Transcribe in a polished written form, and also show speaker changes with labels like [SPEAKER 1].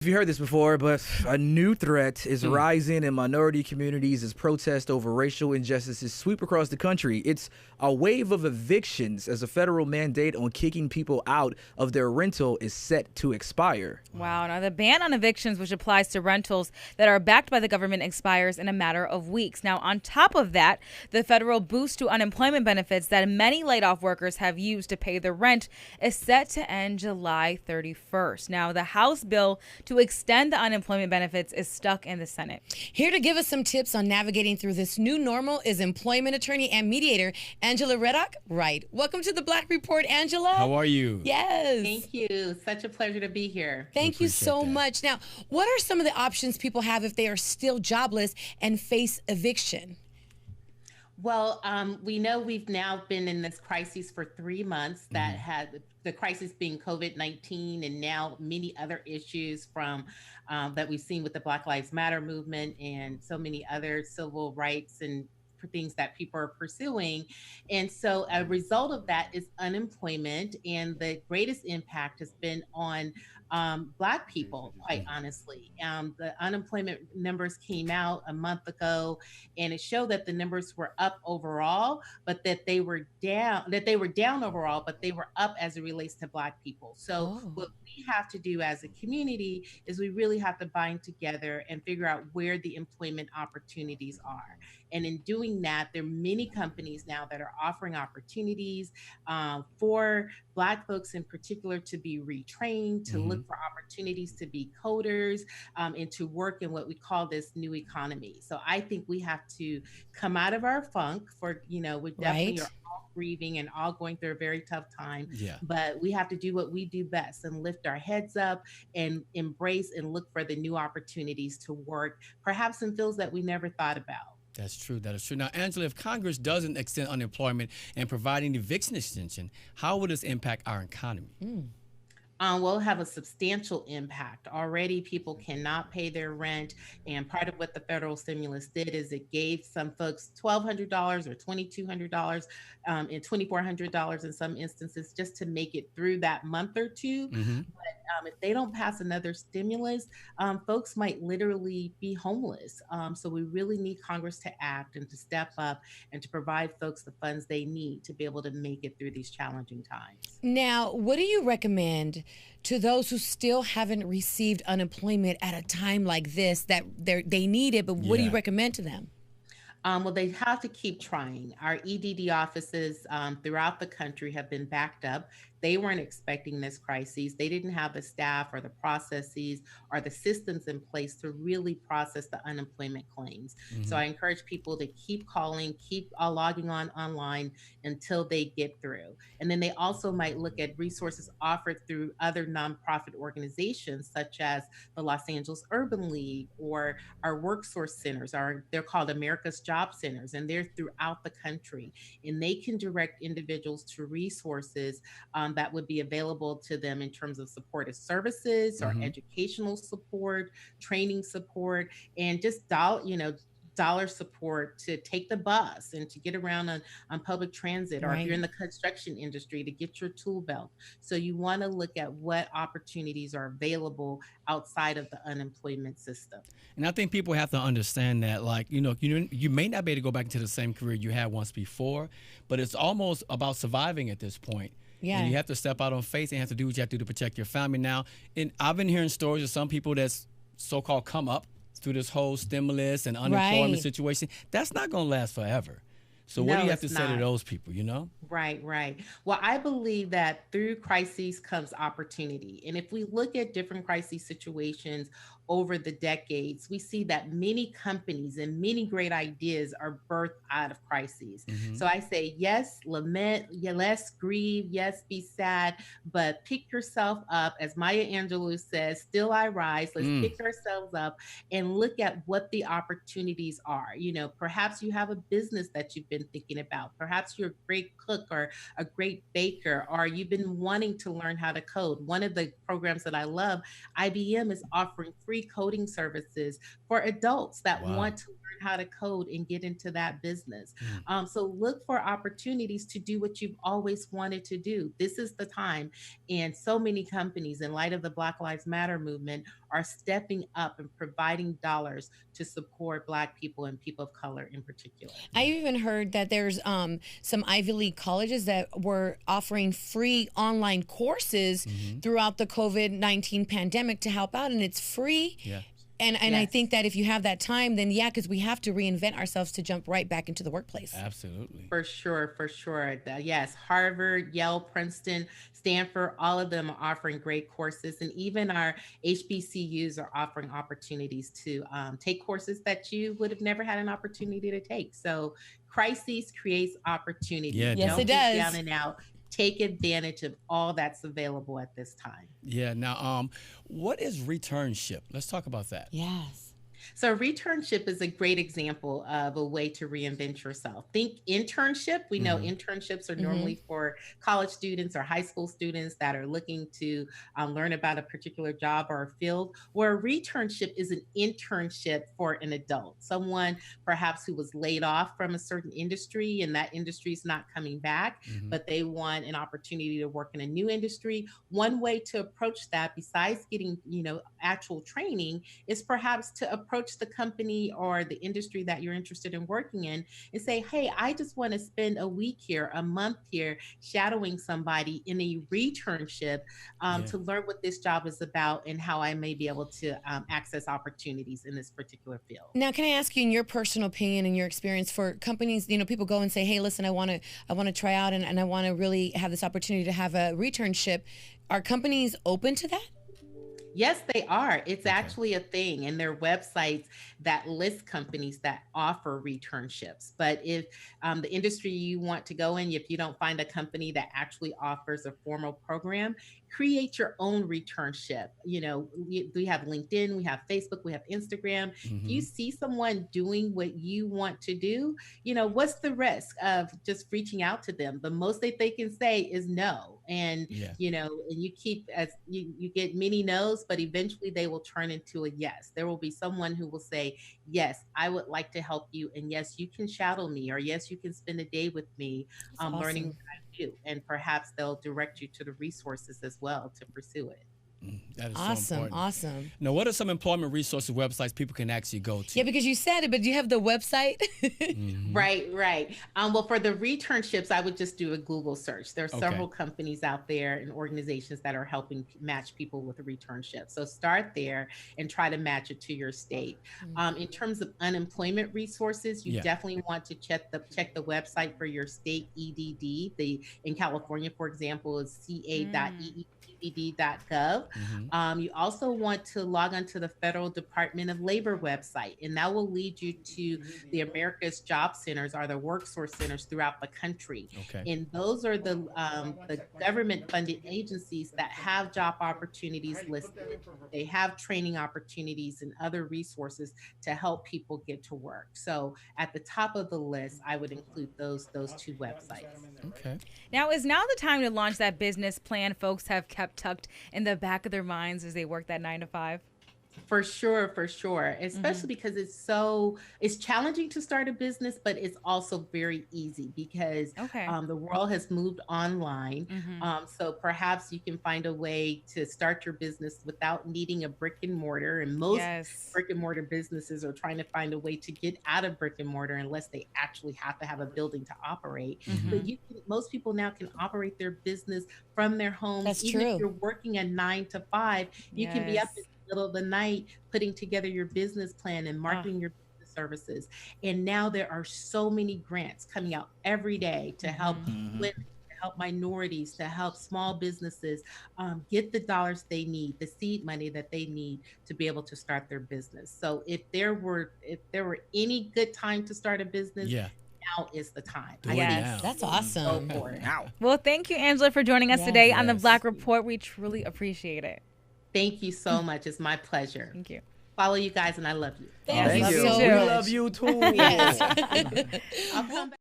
[SPEAKER 1] You heard this before, but a new threat is rising in minority communities as protests over racial injustices sweep across the country. It's a wave of evictions as a federal mandate on kicking people out of their rental is set to expire.
[SPEAKER 2] Wow. Now, the ban on evictions, which applies to rentals that are backed by the government, expires in a matter of weeks. Now, on top of that, the federal boost to unemployment benefits that many laid off workers have used to pay the rent is set to end July 31st. Now, the House bill to extend the unemployment benefits is stuck in the Senate.
[SPEAKER 3] Here to give us some tips on navigating through this new normal is employment attorney and mediator Angela Reddock Wright. Welcome to the Black Report, Angela.
[SPEAKER 4] How are you?
[SPEAKER 3] Yes.
[SPEAKER 5] Thank you. Such a pleasure to be here.
[SPEAKER 3] Thank you so much. Now, what are some of the options people have if they are still jobless and face eviction?
[SPEAKER 5] Well, we know we've now been in this crisis for 3 months that had the crisis being COVID-19 and now many other issues from that we've seen with the Black Lives Matter movement and so many other civil rights and for things that people are pursuing. And so a result of that is unemployment. And the greatest impact has been on Black people, quite honestly. The unemployment numbers came out a month ago, and it showed that the numbers were up overall, but that they were down overall, but they were up as it relates to Black people. So what we have to do as a community is we really have to bind together and figure out where the employment opportunities are. And in doing that, there are many companies now that are offering opportunities for Black folks in particular to be retrained, to look for opportunities to be coders, and to work in what we call this new economy. So I think we have to come out of our funk for, we definitely are all grieving and all going through a very tough time.
[SPEAKER 4] Yeah.
[SPEAKER 5] But we have to do what we do best and lift our heads up and embrace and look for the new opportunities to work, perhaps in fields that we never thought about.
[SPEAKER 4] That's true. That is true. Now, Angela, if Congress doesn't extend unemployment and provide an eviction extension, how will this impact our economy?
[SPEAKER 5] Will have a substantial impact. Already people cannot pay their rent. And part of what the federal stimulus did is it gave some folks $1,200 or $2,200 and $2,400 in some instances just to make it through that month or two. But if they don't pass another stimulus, folks might literally be homeless. So we really need Congress to act and to step up and to provide folks the funds they need to be able to make it through these challenging times.
[SPEAKER 3] Now, what do you recommend to those who still haven't received unemployment at a time like this that they need it, but what do you recommend to them?
[SPEAKER 5] Well, they have to keep trying. Our EDD offices throughout the country have been backed up. They weren't expecting this crisis. They didn't have the staff or the processes or the systems in place to really process the unemployment claims. So I encourage people to keep calling, keep logging on online until they get through. And then they also might look at resources offered through other nonprofit organizations, such as the Los Angeles Urban League or our work source centers, they're called America's Job Centers, and they're throughout the country. And they can direct individuals to resources that would be available to them in terms of supportive services or educational support, training support, and just dollar support to take the bus and to get around on public transit, or if you're in the construction industry, to get your tool belt. So you want to look at what opportunities are available outside of the unemployment system.
[SPEAKER 4] And I think people have to understand that, you may not be able to go back into the same career you had once before, but it's almost about surviving at this point.
[SPEAKER 3] Yeah.
[SPEAKER 4] And you have to step out on faith and have to do what you have to do to protect your family now. And I've been hearing stories of some people that's so-called come up through this whole stimulus and unemployment situation. That's not going to last forever. So what do you have to say to those people,
[SPEAKER 5] Right. Well, I believe that through crises comes opportunity. And if we look at different crisis situations over the decades, we see that many companies and many great ideas are birthed out of crises. So I say, yes, lament, yes, grieve, yes, be sad, but pick yourself up. As Maya Angelou says, still I rise. Let's pick ourselves up and look at what the opportunities are. Perhaps you have a business that you've been thinking about. Perhaps you're a great cook or a great baker, or you've been wanting to learn how to code. One of the programs that I love, IBM, is offering free coding services for adults that want to learn how to code and get into that business. So look for opportunities to do what you've always wanted to do. This is the time. And so many companies, in light of the Black Lives Matter movement, are stepping up and providing dollars to support Black people and people of color in particular.
[SPEAKER 3] I even heard that there's some Ivy League colleges that were offering free online courses throughout the COVID-19 pandemic to help out, and it's free.
[SPEAKER 4] Yeah.
[SPEAKER 3] And I think that if you have that time, then because we have to reinvent ourselves to jump right back into the workplace.
[SPEAKER 4] Absolutely.
[SPEAKER 5] For sure, for sure. Yes, Harvard, Yale, Princeton, Stanford, all of them are offering great courses. And even our HBCUs are offering opportunities to take courses that you would have never had an opportunity to take. So crises creates opportunity.
[SPEAKER 4] Yeah,
[SPEAKER 3] yes,
[SPEAKER 5] Don't
[SPEAKER 3] it
[SPEAKER 5] be
[SPEAKER 3] does.
[SPEAKER 5] down and out. Take advantage of all that's available at this time.
[SPEAKER 4] Yeah. Now, what is returnship? Let's talk about that.
[SPEAKER 3] Yes.
[SPEAKER 5] So returnship is a great example of a way to reinvent yourself. Think internship. We know internships are normally for college students or high school students that are looking to learn about a particular job or a field, where a returnship is an internship for an adult, someone perhaps who was laid off from a certain industry and that industry is not coming back, but they want an opportunity to work in a new industry. One way to approach that, besides getting, actual training, is perhaps to approach the company or the industry that you're interested in working in and say, hey, I just want to spend a week here, a month here, shadowing somebody in a returnship to learn what this job is about and how I may be able to access opportunities in this particular field.
[SPEAKER 3] Now, can I ask you, in your personal opinion and your experience, for companies, people go and say, hey, listen, I want to try out and I want to really have this opportunity to have a returnship. Are companies open to that?
[SPEAKER 5] Yes, they are. It's actually a thing, and there are websites that list companies that offer returnships. But if the industry you want to go in, if you don't find a company that actually offers a formal program, create your own returnship. We have LinkedIn, we have Facebook, we have Instagram. If you see someone doing what you want to do, what's the risk of just reaching out to them? The most that they can say is no. And, and you keep, as you get many no's, but eventually they will turn into a yes. There will be someone who will say, yes, I would like to help you. And yes, you can shadow me, or yes, you can spend a day with me learning what I do. And perhaps they'll direct you to the resources as well to pursue it.
[SPEAKER 4] That is
[SPEAKER 3] awesome,
[SPEAKER 4] so important.
[SPEAKER 3] Awesome.
[SPEAKER 4] Now, what are some employment resources websites people can actually go to?
[SPEAKER 3] Yeah, because you said it, but do you have the website?
[SPEAKER 5] Right. Well, for the returnships, I would just do a Google search. There are several companies out there and organizations that are helping match people with a returnship. So start there and try to match it to your state. In terms of unemployment resources, you definitely want to check the website for your state EDD. In California, for example, is ca.ee. ed.gov. You also want to log on to the Federal Department of Labor website, and that will lead you to the America's Job Centers, or the workforce centers throughout the country. And those are the government-funded agencies that have job opportunities listed. They have training opportunities and other resources to help people get to work. So at the top of the list, I would include those two websites.
[SPEAKER 2] Now, is now the time to launch that business plan folks have kept tucked in the back of their minds as they work that 9 to 5?
[SPEAKER 5] For sure. Especially because it's challenging to start a business, but it's also very easy because the world has moved online. So perhaps you can find a way to start your business without needing a brick and mortar. And most brick and mortar businesses are trying to find a way to get out of brick and mortar unless they actually have to have a building to operate. But most people now can operate their business from their homes.
[SPEAKER 3] That's
[SPEAKER 5] Even
[SPEAKER 3] true.
[SPEAKER 5] if you're working a 9 to 5, you can be up in the middle of the night putting together your business plan and marketing your business services. And now there are so many grants coming out every day to help women, to help minorities, to help small businesses get the dollars they need, the seed money that they need to be able to start their business. So if there were any good time to start a business, now is the time.
[SPEAKER 3] That's awesome.
[SPEAKER 2] Well, thank you, Angela, for joining us today on the Black Report. We truly appreciate it.
[SPEAKER 5] Thank you so much. It's my pleasure.
[SPEAKER 2] Thank you.
[SPEAKER 5] Follow you guys, and I love you.
[SPEAKER 1] Thank you.
[SPEAKER 3] so
[SPEAKER 1] We
[SPEAKER 3] much.
[SPEAKER 1] love you too.
[SPEAKER 3] Yes.
[SPEAKER 5] I'll come back.